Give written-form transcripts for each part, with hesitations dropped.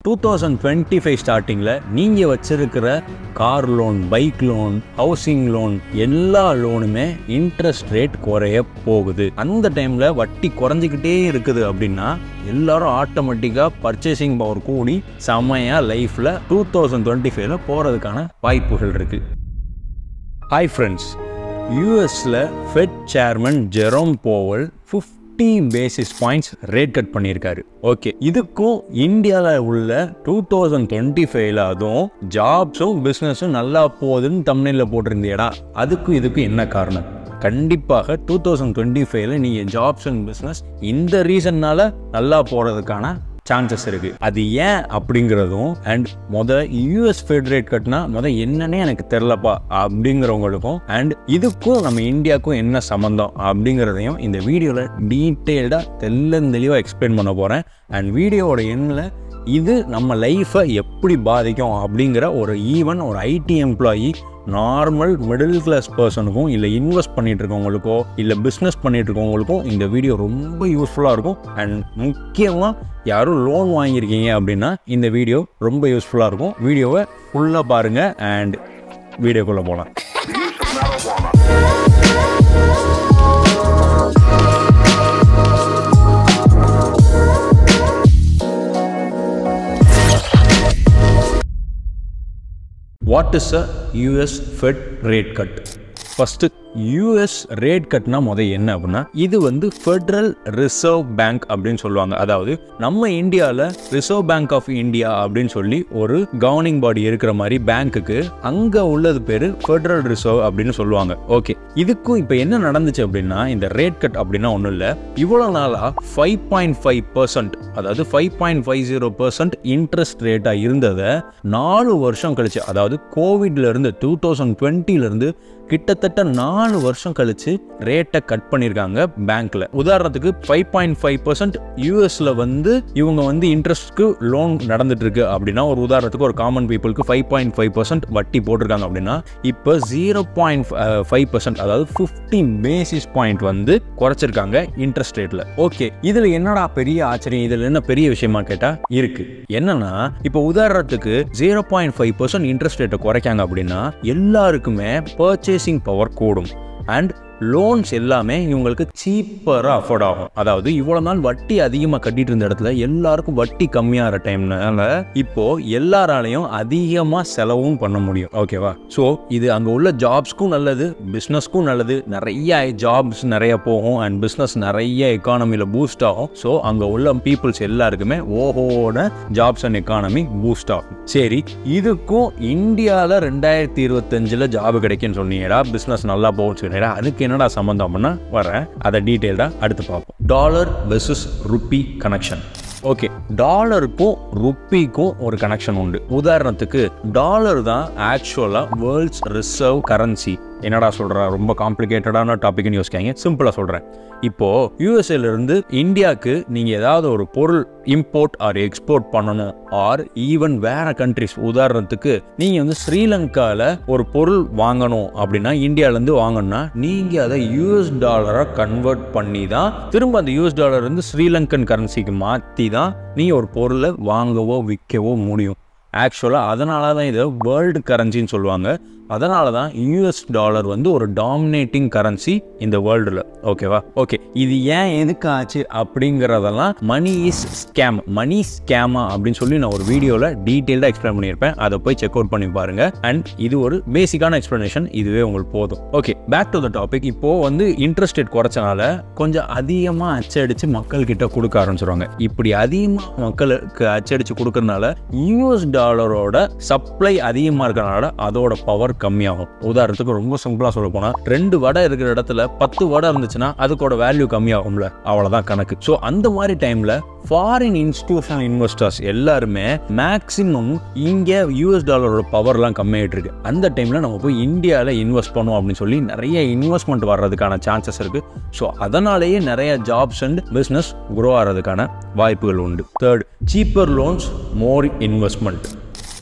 2025 ஸ்டார்டிங்கில் நீங்கள் வச்சிருக்கிற car loan, bike loan, housing loan எல்லா லோனுமே இன்ட்ரெஸ்ட் ரேட் குறைய போகுது. அந்த டைமில் வட்டி குறைஞ்சிக்கிட்டே இருக்குது அப்படின்னா எல்லாரும் ஆட்டோமேட்டிக்காக பர்ச்சேசிங் பவர் கூடி செம்மையாக லைஃப்பில் 2025 போகிறதுக்கான வாய்ப்புகள் இருக்குது. ஹாய் ஃப்ரெண்ட்ஸ், யூஎஸில் fed chairman Jerome போவல் 50 basis points rate cut பண்ணியிருக்காரு. ஓகே, இதுக்கும் இந்தியாவில் உள்ள 2025 அதுவும் ஜாப்ஸும் பிஸ்னஸும் நல்லா போகுதுன்னு தம்ப்நெயிலில் போட்டிருந்தேடா, அதுக்கும் இதுக்கும் என்ன காரணம்? கண்டிப்பாக 2025 நீங்கள் ஜாப்ஸ் அண்ட் பிஸ்னஸ் இந்த ரீசன்னால் நல்லா போகிறதுக்கான சான்சஸ் இருக்குது. அது ஏன் அப்படிங்கிறதும் அண்ட் யூஎஸ் ஃபெட் ரேட் கட்னா என்னன்னே எனக்கு தெரிலப்பா அப்படிங்கிறவங்களுக்கும் அண்ட் இதுக்கும் நம்ம இந்தியாவுக்கும் என்ன சம்மந்தம் அப்படிங்கிறதையும் இந்த வீடியோவில் டீட்டெயில்டாக தெளிவாக எக்ஸ்பிளைன் பண்ண போகிறேன். அண்ட் வீடியோவோட எண்ணில் இது நம்ம லைஃப்பை எப்படி பாதிக்கும் அப்படிங்கிற ஒரு IT employee, normal middle class பர்சனுக்கும் இல்லை இன்வெஸ்ட் பண்ணிட்டு இருக்கவங்களுக்கோ இல்லை பிஸ்னஸ் பண்ணிட்டு இருக்கவங்களுக்கும் இந்த வீடியோ ரொம்ப யூஸ்ஃபுல்லாக இருக்கும். அண்ட் முக்கியமாக யாரும் லோன் வாங்கியிருக்கீங்க அப்படின்னா இந்த வீடியோ ரொம்ப யூஸ்ஃபுல்லாக இருக்கும். வீடியோவை ஃபுல்லாக பாருங்கள் அண்ட் வீடியோக்குள்ளே போகலாம். What is a US Fed rate cut? First, US rate கட்னா என்ன அப்படின்னா இது ஃபெடரல் ரிசர்வ் பேங்க் அப்படின்னு சொல்லுவாங்க. அதாவது நம்ம இந்தியாவில் ரிசர்வ் பேங்க் ஆஃப் இந்தியா அப்படின்னு சொல்லி ஒரு கவர்னிங் பாடி இருக்கிற மாதிரி பேங்க்குக்கு அங்கே உள்ளது பேர் ஃபெடரல் ரிசர்வ் அப்படின்னு சொல்லுவாங்க. ஓகே, இதுக்கும் இப்போ என்ன நடந்துச்சு அப்படின்னா இந்த ரேட் கட் அப்படின்னா ஒன்றும் இல்லை, இவ்வளோ நாளாக 5.5%, அதாவது 5.50% இன்ட்ரெஸ்ட் ரேட்டாக இருந்ததை 4 வருஷம் கழிச்சு, அதாவது கோவிட்லேருந்து 2020 கிட்டத்தட்ட 4 வருஷம் கழிச்சு ரேட்டை கட் பண்ணியிருக்காங்க பேங்க்ல. உதாரணத்துக்கு 5.5% யூஎஸ்ல இவங்க இன்ட்ரெஸ்ட்க்கு லோன் நடந்துட்டு இருக்கு அப்படின்னா, ஒரு உதாரணத்துக்கு ஒரு காமன் பீப்புளுக்கு 5.5% வட்டி போட்டிருக்காங்க அப்படின்னா இப்போ 0.5%, அதாவது 50 பேசிஸ் பாயிண்ட் குறைச்சிருக்காங்க இன்ட்ரெஸ்ட் ரேட்ல. ஓகே, இதுல என்னடா பெரிய ஆச்சரியம், இதுல என்ன பெரிய விஷயமா கேட்டா இருக்கு. என்னன்னா இப்போ உதாரணத்துக்கு 0.5% இன்ட்ரெஸ்ட் ரேட்டை குறைக்காங்க அப்படின்னா எல்லாருக்குமே பர்ச்சேசிங் பவர் கூடும் அண்ட் லோன்ஸ் எல்லாமே இவங்களுக்கு சீப்பராக அஃபோர்ட் ஆகும். அதாவது இவ்வளோ நாள் வட்டி அதிகமாக கட்டிட்டு இருந்த இடத்துல எல்லாருக்கும் வட்டி கம்மியாகிற டைம்னால இப்போ எல்லாராலையும் அதிகமாக செலவும் பண்ண முடியும். ஓகேவா? ஸோ இது அங்கே உள்ள ஜாப்ஸ்க்கும் நல்லது, பிஸ்னஸ்க்கும் நல்லது. நிறைய ஜாப்ஸ் நிறைய போகும் அண்ட் பிஸ்னஸ் நிறைய எக்கானமியில் பூஸ்ட் ஆகும். ஸோ அங்கே உள்ள பீப்புள்ஸ் எல்லாருக்குமே ஓஹோட ஜாப்ஸ் அண்ட் எக்கானமி பூஸ்ட் ஆகும். சரி, இதுக்கும் இந்தியாவில் 2025 ஜாப் கிடைக்குன்னு சொன்னீங்கடா, பிஸ்னஸ் நல்லா போகும்னு சொன்னீங்கடா, அதுக்கு என்னடா சம்பந்தம்னா வரேன், அதை டீட்டெயில்டா அடுத்து பார்ப்போம். Dollar versus rupee connection. Okay, டாலருக்கும் ருப்பிக்கும் ஒரு கனெக்ஷன் உண்டு. உதாரணத்துக்கு டாலர் தான் ஆக்சுவலா வேர்ல்ட்ஸ் ரிசர்வ் கரன்சி. என்னடா சொல்ற, ரொம்ப காம்ப்ளிகேட்டடான டாபிக்னு யோசிக்காங்க, சிம்பிளா சொல்றேன். இப்போ யூஎஸ்ஏல இருந்து இந்தியாவுக்கு நீங்க ஏதாவது ஒரு பொருள் இம்போர்ட் ஆர் எக்ஸ்போர்ட் பண்ணணும் ஆர் ஈவன் வேற கண்ட்ரிஸ், உதாரணத்துக்கு நீங்க ஸ்ரீலங்கால ஒரு பொருள் வாங்கணும் அப்படின்னா, இந்தியால இருந்து வாங்கணும்னா நீங்க அதை யூஎஸ் டாலரா கன்வெர்ட் பண்ணி தான் திரும்ப அந்த யூஎஸ் டாலர் இருந்து ஸ்ரீலங்கன் கரன்சிக்கு மாற்றி தான் நீங்க ஒரு பொருளை வாங்கவோ விற்கவோ முடியும். ஆக்சுவலாக அதனால தான் இதை வேர்ல்டு கரன்சின்னு சொல்லுவாங்க. அதனால தான் யூஎஸ் டாலர் ஒரு டாமினேட்டிங் கரன்சி இந்த வேர்ல்டில். ஓகேவா? ஓகே, இது ஏன் எதுக்கு ஆச்சு அப்படிங்கிறதெல்லாம் மணி ஸ்கேமா அப்படின்னு சொல்லி நான் ஒரு வீடியோவில் டீட்டெயில்டாக எக்ஸ்பிளைன் பண்ணியிருப்பேன். அதை போய் செக் அவுட் பண்ணி பாருங்க. அண்ட் இது ஒரு பேசிக்கான எக்ஸ்பிளனேஷன், இதுவே உங்களுக்கு போதும். Okay, back to the topic. இப்போ இன்ட்ரெஸ்ட் ரேட் குறைச்சனால கொஞ்சம் அதிகமாக அச்சடிச்சு மக்கள் கிட்ட கொடுக்க ஆரம்பிச்சிருவாங்க. இப்படி அதிகமாக மக்களுக்கு அச்சடிச்சு கொடுக்கறதுனால யூஎஸ் டாலரோட சப்ளை அதிகமாக இருக்கிறனால அதோட பவர் கம்மியாகும். உதாரணத்துக்கு ரொம்ப சிம்பிளா சொல்ல போனா 2 வடை இருக்கிற இடத்துல 10 வடை இருந்துச்சுன்னா அதுக்கோட வேல்யூ கம்மியாகும்ல, அவ்வளவுதான் கணக்கு. ஸோ அந்த மாதிரி டைம்ல ஃபாரின் இன்ஸ்டிடியூஷனல் இன்வெஸ்டர்ஸ் எல்லாருமே மேக்சிமம் இங்க யூஎஸ் டாலரோட பவர்லாம் கம்மியாயிட்டு இருக்கு. அந்த டைம்ல நம்ம போய் இந்தியாவில் இன்வெஸ்ட் பண்ணுவோம் அப்படின்னு சொல்லி நிறைய இன்வெஸ்ட்மெண்ட் வர்றதுக்கான சான்சஸ் இருக்கு. ஸோ அதனாலேயே நிறைய ஜாப்ஸ் அண்ட் பிஸ்னஸ் குரோ ஆகிறதுக்கான வாய்ப்புகள் உண்டு. தேர்ட், சீப்பர் லோன்ஸ், மோர் இன்வெஸ்ட்மெண்ட்.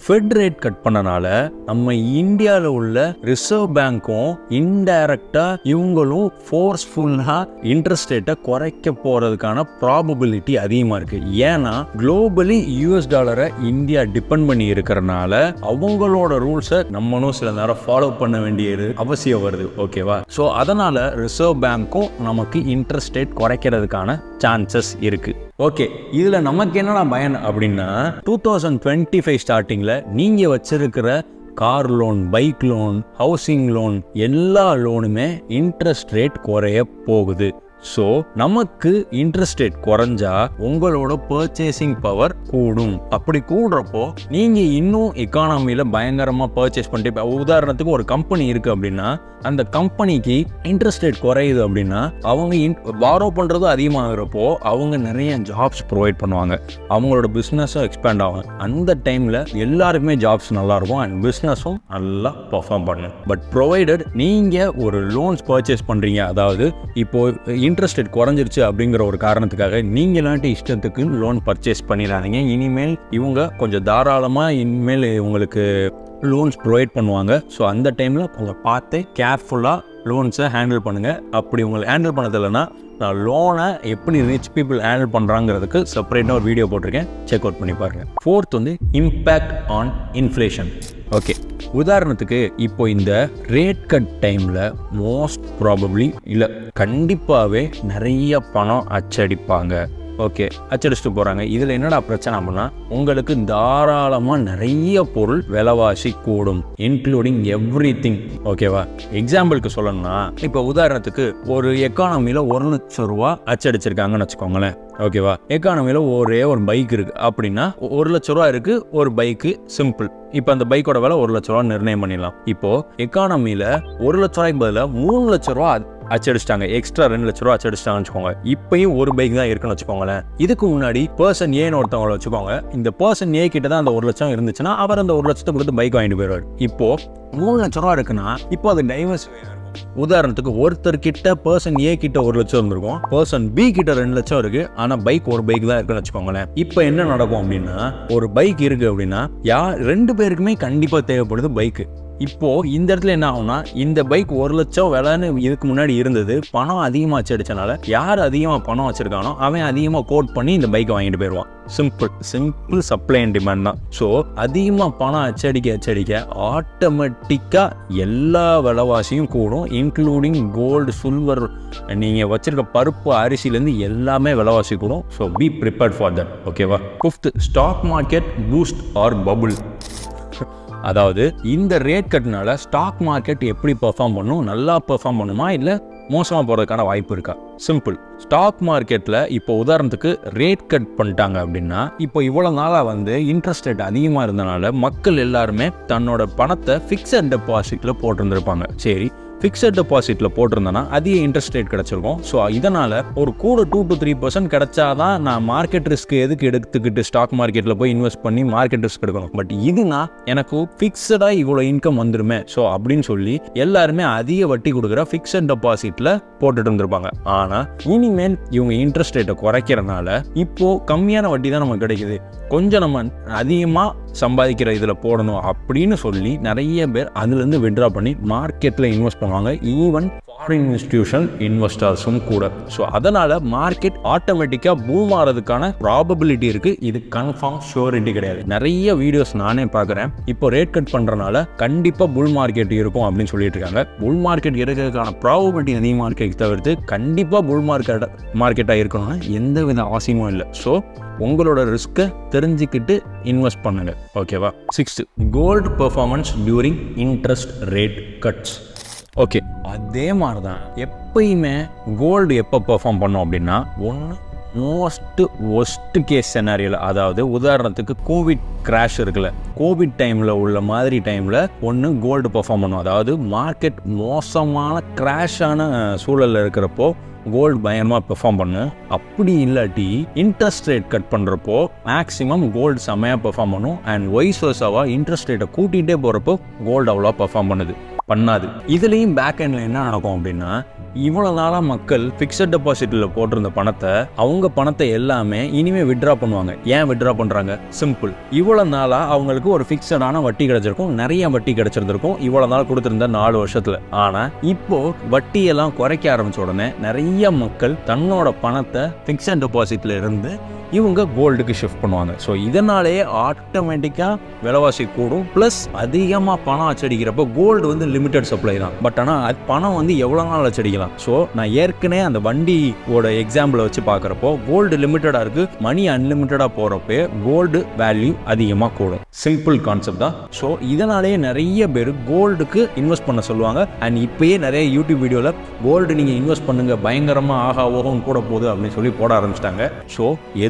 ஃபெட் ரேட் கட் பண்ணனால நம்ம இந்தியாவில் உள்ள ரிசர்வ் பேங்க்கும் இன்டைரக்டா இவங்களும் ஃபோர்ஸ்ஃபுல்லா இன்ட்ரெஸ்ட் ரேட்டை குறைக்க போறதுக்கான ப்ராபபிலிட்டி அதிகமா இருக்கு. ஏன்னா குளோபலி யூஎஸ் டாலரை இந்தியா டிபெண்ட் பண்ணி இருக்கிறனால அவங்களோட ரூல்ஸை நம்மளும் சில நேரம் ஃபாலோ பண்ண வேண்டியது அவசியம் வருது. ஓகேவா? ஸோ அதனால ரிசர்வ் பேங்க்கும் நமக்கு இன்ட்ரெஸ்ட் ரேட் குறைக்கிறதுக்கான சான்சஸ் இருக்கு. ஓகே, இதுல நமக்கு என்னடா பயன் அப்படின்னா 2025 ஸ்டார்டிங்ல நீங்க வச்சிருக்கிற car loan, bike loan, housing loan எல்லா லோனுமே இன்ட்ரெஸ்ட் ரேட் குறைய போகுது. ஸோ நமக்கு இன்ட்ரெஸ்ட் ரேட் குறைஞ்சா உங்களோட பர்ச்சேசிங் பவர் கூடும். அப்படி கூடுறப்போ நீங்க இன்னும் எக்கானமியில பயங்கரமா பர்ச்சேஸ் பண்ணிட்டு, உதாரணத்துக்கு ஒரு கம்பெனி இருக்கு அப்படின்னா அந்த கம்பெனிக்கு இன்ட்ரெஸ்ட் ரேட் குறையுது அப்படின்னா அவங்க பாரோ பண்றதும் அதிகமாகிறப்போ அவங்க நிறைய ஜாப்ஸ் ப்ரொவைட் பண்ணுவாங்க, அவங்களோட பிஸ்னஸும் எக்ஸ்பேண்ட் ஆகும். அந்த டைம்ல எல்லாருக்குமே ஜாப்ஸ் நல்லா இருக்கும் அண்ட் பிஸ்னஸும் நல்லா பர்ஃபார்ம் பண்ணும். பட் ப்ரொவைடட் நீங்க ஒரு லோன்ஸ் பர்ச்சேஸ் பண்றீங்க, அதாவது இப்போ இன்ட்ரெஸ்ட் ரேட் குறைஞ்சிருச்சு அப்படிங்கிற ஒரு காரணத்துக்காக நீங்க இல்லாட்டி இஷ்டத்துக்கு லோன் பர்ச்சேஸ் பண்ணிடாதீங்க. இனிமேல் இவங்க கொஞ்சம் தாராளமா இனிமேல் உங்களுக்கு லோன்ஸ் ப்ரொவைட் பண்ணுவாங்க. ஸோ அந்த டைமில் கொஞ்சம் பார்த்து கேர்ஃபுல்லாக லோன்ஸை ஹேண்டில் பண்ணுங்கள். அப்படி உங்களுக்கு ஹேண்டில் பண்ணதில்லைன்னா நான் லோனை எப்படி ரிச் பீப்புள் ஹேண்டில் பண்ணுறாங்கிறதுக்கு செப்பரேட்டாக ஒரு வீடியோ போட்டிருக்கேன், செக் அவுட் பண்ணி பாருங்கள். ஃபோர்த் வந்து இம்பேக்ட் ஆன் இன்ஃப்ளேஷன். ஓகே, உதாரணத்துக்கு இப்போ இந்த ரேட் கட் டைமில் மோஸ்ட் ப்ராபப்ளி இல்லை கண்டிப்பாகவே நிறைய பணம் அச்சடிப்பாங்க. ஓகே, அச்சடிச்சுட்டு போகிறாங்க. இதில் என்னடா பிரச்சனை அப்படின்னா உங்களுக்கு தாராளமாக நிறைய பொருள் விலைவாசி கூடும், இன்க்ளூடிங் எவ்ரி திங். ஓகேவா? எக்ஸாம்பிளுக்கு சொல்லணும்னா இப்போ உதாரணத்துக்கு ஒரு எக்கானமியில் 1 லட்சம் ரூபா அச்சடிச்சிருக்காங்கன்னு வச்சுக்கோங்களேன். ஓகேவா? எக்கானமியில் ஒரே ஒரு பைக் இருக்குது அப்படின்னா 1 லட்ச ரூபா இருக்குது ஒரு பைக்கு, சிம்பிள். இப்போ அந்த பைக்கோட விலை 1 லட்ச ரூபா நிர்ணயம் பண்ணிடலாம். இப்போ எக்கானமியில் 1 லட்ச ரூபாய்க்கு பதிலாக 3 லட்ச ரூபா அச்சடிச்சிட்டாங்க, எக்ஸ்ட்ரா 2 லட்ச ரூபா அச்சடிச்சிட்டாங்கன்னு வச்சுக்கோங்க. இப்பயும் ஒரு பைக் தான் இருக்குன்னு வச்சுக்கோங்களேன். இதுக்கு முன்னாடி பர்சன் ஏன்னு ஒருத்தவங்களை வச்சுக்கோங்க. இந்த பர்சன் ஏ கிட்ட தான் அந்த 1 லட்சம் இருந்துச்சுன்னா அவர் அந்த 1 லட்சத்தை கொடுத்து பைக் வாங்கிட்டு போயிடுவார். இப்போ 3 லட்ச ரூபா இருக்குன்னா இப்போ அது டைவர்சிஃபை இருக்கும். உதாரணத்துக்கு ஒருத்தர் கிட்ட பர்சன் ஏ கிட்ட 1 லட்சம் இருந்திருக்கும், பர்சன் பி கிட்ட 2 லட்சம் இருக்கு, ஆனா பைக் ஒரு பைக் தான் இருக்குன்னு வச்சுக்கோங்களேன். இப்போ என்ன நடக்கும் அப்படின்னா ஒரு பைக் இருக்கு அப்படின்னா 2 பேருக்குமே கண்டிப்பா தேவைப்படுது பைக்கு. இப்போ இந்த இடத்துல என்ன ஆகும்னா இந்த பைக் 1 லட்சம் விலைன்னு இதுக்கு முன்னாடி இருந்தது, பணம் அதிகமாக அச்சடிச்சனால யார் அதிகமாக பணம் வச்சிருக்கானோ அவன் அதிகமாக கோட் பண்ணி இந்த பைக்கை வாங்கிட்டு போயிடுவான். சிம்பிள் சப்ளை அண்ட் டிமாண்ட் தான். ஸோ அதிகமாக பணம் அச்சடிக்க ஆட்டோமேட்டிக்காக எல்லா விலைவாசியும் கூடும், இன்க்ளூடிங் கோல்டு, சில்வர், நீங்கள் வச்சிருக்க பருப்பு, அரிசிலேருந்து எல்லாமே விலைவாசி கூடும். So be prepared for that. ஓகேவா? 5th, stock market boost or bubble. அதாவது இந்த ரேட் கட்னால ஸ்டாக் மார்க்கெட் எப்படி பெர்ஃபார்ம் பண்ணும், நல்லா பெர்ஃபார்ம் பண்ணுமா இல்லை மோசமாக போகிறதுக்கான வாய்ப்பு இருக்கா? சிம்பிள். ஸ்டாக் மார்க்கெட்டில் இப்போ உதாரணத்துக்கு ரேட் கட் பண்ணிட்டாங்க அப்படின்னா இப்போ இவ்வளோ நாளாக வந்து இன்ட்ரெஸ்ட் ரேட் அதிகமாக இருந்தனால மக்கள் எல்லாருமே தன்னோட பணத்தை ஃபிக்ஸட் டெபாசிட்டில் போட்டிருந்துருப்பாங்க. சரி, ஃபிக்ஸட் டெபாசிட்டில் போட்டிருந்தேன்னா அதிக இன்ட்ரெஸ்ட் ரேட் கிடச்சிருக்கும். ஸோ இதனால் ஒரு கூட 2 to 3% கிடைச்சாதான் நான் மார்க்கெட் ரிஸ்க் எதுக்கு எடுத்துக்கிட்டு ஸ்டாக் மார்க்கெட்டில் போய் இன்வெஸ்ட் பண்ணி மார்க்கெட் ரிஸ்க் எடுக்கணும். பட் இதுனா எனக்கு ஃபிக்ஸடாக இவ்வளோ இன்கம் வந்துருமே, ஸோ அப்படின்னு சொல்லி எல்லாருமே அதிக வட்டி கொடுக்குற ஃபிக்ஸட் டெபாசிட்டில் போட்டுட்டு இருந்திருப்பாங்க. ஆனால் இனிமேல் இவங்க இன்ட்ரெஸ்ட் ரேட்டை குறைக்கிறனால இப்போது கம்மியான வட்டி தான் நமக்கு கிடைக்குது, கொஞ்சம் நம்ம அதிகமாக சம்பாதிக்கிற இதில் போடணும் அப்படின்னு சொல்லி நிறைய பேர் அதுலேருந்து விட்ரா பண்ணி மார்க்கெட்டில் இன்வெஸ்ட் பண்ணுவாங்க, ஈவன் ஃபாரின் இன்ஸ்டிடியூஷனல் இன்வெஸ்டர்ஸும் கூட. ஸோ அதனால் மார்க்கெட் ஆட்டோமேட்டிக்காக பூம் ஆகிறதுக்கான ப்ராபபிலிட்டி இருக்குது. இது கன்ஃபார்ம் ஷூரிட்டி கிடையாது. நிறைய வீடியோஸ் நானே பார்க்குறேன், இப்போ ரேட் கட் பண்ணுறதுனால கண்டிப்பாக புல் மார்க்கெட் இருக்கும் அப்படின்னு சொல்லிட்டு இருக்காங்க. புல் மார்க்கெட் இருக்கிறதுக்கான ப்ராபபிலிட்டி அதிகமாக இருக்க தவிர்த்து கண்டிப்பாக புல் மார்க்கெட்டாக இருக்கணும்னு எந்த வித அவசியமும் இல்லை. ஸோ உங்களோட ரிஸ்க்கை தெரிஞ்சுக்கிட்டு இன்வெஸ்ட் பண்ணுங்க. ஓகேவா? 6th, gold performance during interest rate cuts. Okay, அதே மாதிரி தான் எப்பயுமே கோல்டு எப்போ பெர்ஃபார்ம் பண்ணோம் அப்படின்னா ஒஸ்ட் கேஸ் செனாரியோவில், அதாவது உதாரணத்துக்கு கோவிட் கிராஷ் இருக்குல்ல, கோவிட் டைமில் உள்ள மாதிரி டைமில் கோல்டு பெர்ஃபார்ம் பண்ணும். அதாவது மார்க்கெட் மோசமான கிராஷான சூழலில் இருக்கிறப்போ கோல்டு பயங்கரமாக பெர்ஃபார்ம் பண்ணு. அப்படி இல்லாட்டி இன்ட்ரெஸ்ட் ரேட் கட் பண்ணுறப்போ மேக்ஸிமம் கோல்டு செம்மையாக பெர்ஃபார்ம் பண்ணும். அண்ட் வைஸ் வர்சாவாக இன்ட்ரெஸ்ட் ரேட்டை கூட்டிகிட்டே போகிறப்போ கோல்டு அவ்வளோ பெர்ஃபார்ம் பண்ணாது. இதுலேயும் பேக் எண்டில் என்ன நடக்கும் அப்படின்னா இவ்வளோ நாளாக மக்கள் ஃபிக்ஸட் டெபாசிட்டில் போட்டிருந்த பணத்தை அவங்க பணத்தை எல்லாமே இனிமே வித்ட்ரா பண்ணுவாங்க. ஏன் வித்ட்ரா பண்ணுறாங்க? சிம்பிள். இவ்வளோ நாளாக அவங்களுக்கு ஒரு ஃபிக்ஸடான வட்டி கிடைச்சிருக்கும், நிறைய வட்டி கிடைச்சிருந்திருக்கும் இவ்வளோ நாள் கொடுத்துருந்த 4 வருஷத்தில். ஆனால் இப்போ வட்டியெல்லாம் குறைக்க ஆரம்பிச்ச உடனே நிறைய மக்கள் தன்னோட பணத்தை ஃபிக்ஸட் டெபாசிட்ல இருந்து இவங்க கோல்டுக்கு ஷிஃப்ட் பண்ணுவாங்க. ஸோ இதனாலேயே ஆட்டோமேட்டிக்காக விலைவாசி கூடும். ப்ளஸ் அதிகமாக பணம் அச்சடிக்கிறப்போ கோல்டு வந்து லிமிடெட் சப்ளை தான். பட் ஆனால் பணம் வந்து எவ்வளோ நாள் அச்சடிக்கலாம். ஸோ நான் ஏற்கனவே அந்த வண்டியோட எக்ஸாம்பிளை வச்சு பார்க்குறப்போ கோல்டு லிமிட்டடாக இருக்குது, மணி அன்லிமிட்டடாக போகிறப்போ கோல்டு வேல்யூ அதிகமாக கூடும். சிம்பிள் கான்செப்ட் தான். ஸோ இதனாலேயே நிறைய பேர் கோல்டுக்கு இன்வெஸ்ட் பண்ண சொல்லுவாங்க. அண்ட் இப்போயே நிறைய யூடியூப் வீடியோவில் கோல்டு நீங்கள் இன்வெஸ்ட் பண்ணுங்கள் பயங்கரமாக ஆகா ஓகம் கூட போகுது அப்படின்னு சொல்லி போட ஆரம்பிச்சிட்டாங்க. ஸோ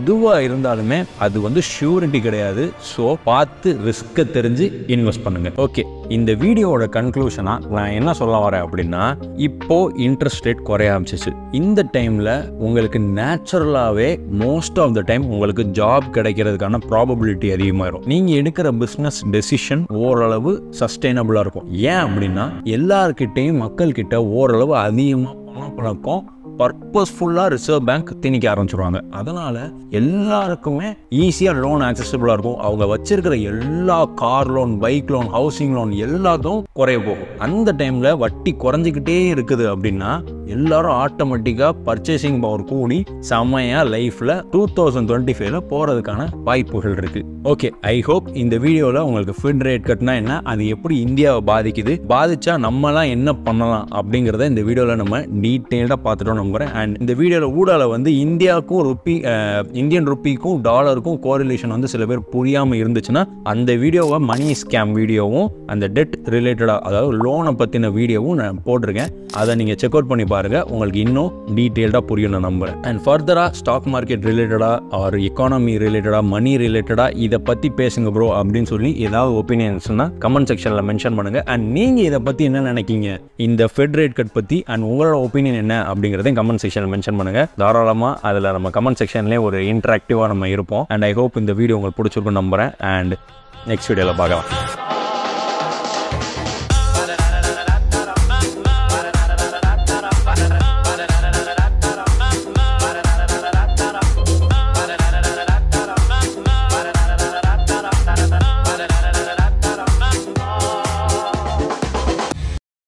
எதுவாக இருந்தாலுமே அது வந்து ஷூரிட்டி கிடையாது. ஸோ பார்த்து ரிஸ்க்கை தெரிஞ்சு இன்வெஸ்ட் பண்ணுங்க. ஓகே, இந்த வீடியோவோட கன்க்ளூஷனாக நான் என்ன சொல்ல வரேன் அப்படின்னா, இப்போ இன்ட்ரெஸ்ட் ரேட் குறைய ஆரம்பிச்சிச்சு. இந்த டைமில் உங்களுக்கு நேச்சுரலாகவே மோஸ்ட் ஆஃப் த டைம் உங்களுக்கு ஜாப் கிடைக்கிறதுக்கான ப்ராபபிலிட்டி அதிகமாகிடும். நீங்கள் எடுக்கிற பிஸ்னஸ் டெசிஷன் ஓரளவு சஸ்டைனபிளாக இருக்கும். ஏன் அப்படின்னா எல்லார்கிட்டையும் மக்கள்கிட்ட ஓரளவு அதிகமாக பணப்பழக்கம் பர்பஸ்ஃபுல்லாக ரிசர்வ் பேங்க் திணிக்க ஆரம்பிச்சிருவாங்க. அதனால் எல்லாருக்குமே ஈஸியாக லோன் ஆக்சசிபிளாக இருக்கும். அவங்க வச்சிருக்கிற எல்லா car loan, bike loan, housing loan எல்லாத்தும் குறைய போகும். அந்த டைமில் வட்டி குறைஞ்சிக்கிட்டே இருக்குது அப்படின்னா எல்லாரும் ஆட்டோமேட்டிக்காக பர்ச்சேசிங் பவர் கூடி செம்மையாக லைஃப்பில் 2025 போகிறதுக்கான வாய்ப்புகள் இருக்குது. ஓகே, ஐ ஹோப் இந்த வீடியோவில் உங்களுக்கு ஃபெட் ரேட் கட்னா என்ன, அது எப்படி இந்தியாவை பாதிக்குது, பாதிச்சா நம்மலாம் என்ன பண்ணலாம் அப்படிங்கிறத இந்த வீடியோவில் நம்ம டீட்டெயில்டாக பார்த்துட்டோம் நம்புகிறேன். அண்ட் இந்த வீடியோவில் ஊடால வந்து இந்தியாவுக்கும் இந்தியன் ருப்பிக்கும் டாலருக்கும் கோரிலேஷன் வந்து சில பேர் புரியாமல் இருந்துச்சுன்னா அந்த வீடியோவை மணி ஸ்கேம் வீடியோவும் அந்த டெட் ரிலேட்டடாக அதாவது லோனை பற்றின வீடியோவும் நான் போட்டிருக்கேன். அதை நீங்கள் செக் அவுட் பண்ணி பாருங்கள், உங்களுக்கு இன்னும் டீட்டெயில்டாக புரியும் நான் நம்புகிறேன். அண்ட் ஃபர்தராக ஸ்டாக் மார்க்கெட் ரிலேட்டடாக ஆர் எக்கானமி ரிலேட்டடாக மணி ரிலேட்டடாக இதை பற்றி பேசுங்க ப்ரோ அப்படின்னு சொல்லி ஏதாவது ஒப்பீனியன்ஸ்னால் கமெண்ட் செக்ஷனில் மென்ஷன் பண்ணுங்கள். அண்ட் நீங்கள் இதை பற்றி என்ன நினைக்கிங்க இந்த ஃபெட் ரேட் கட் பற்றி அண்ட் உங்களோட ஒப்பீனியன் என்ன அப்படிங்கிறதையும் கமெண்ட் செக்ஷனில் மென்ஷன் பண்ணுங்கள். தாராளமாக அதில் நம்ம கமெண்ட் செக்ஷன்லேயே ஒரு இன்ட்ராக்டிவாக நம்ம இருப்போம். அண்ட் ஐ ஹோப் இந்த வீடியோ உங்களுக்கு பிடிச்சிருக்குன்னு நம்புகிறேன். அண்ட் நெக்ஸ்ட் வீடியோவில் பார்க்கலாம்.